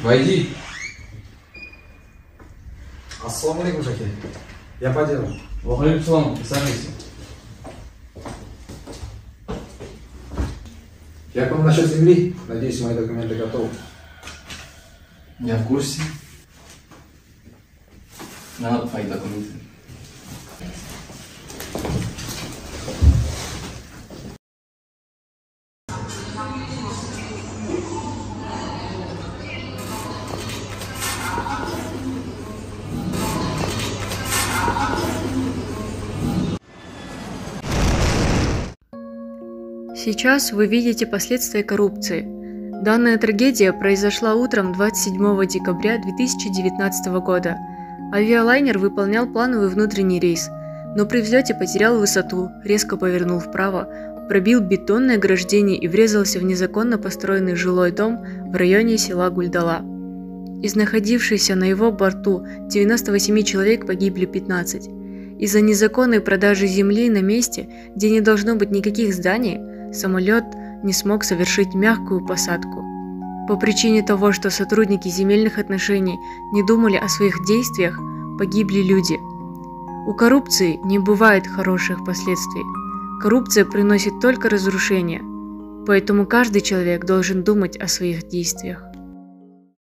Войди. Ассаламу алейкум, Шахи. Я по делу. Вахалейкум салам, присаживайся. Я к вам насчет земли. Надеюсь, мои документы готовы. Я в курсе. Надо твои документы. Сейчас вы видите последствия коррупции. Данная трагедия произошла утром 27 декабря 2019 года. Авиалайнер выполнял плановый внутренний рейс, но при взлете потерял высоту, резко повернул вправо, пробил бетонное ограждение и врезался в незаконно построенный жилой дом в районе села Гульдала. Из находившихся на его борту 98 человек погибли 15. Из-за незаконной продажи земли на месте, где не должно быть никаких зданий, самолет не смог совершить мягкую посадку. По причине того, что сотрудники земельных отношений не думали о своих действиях, погибли люди. У коррупции не бывает хороших последствий. Коррупция приносит только разрушение. Поэтому каждый человек должен думать о своих действиях.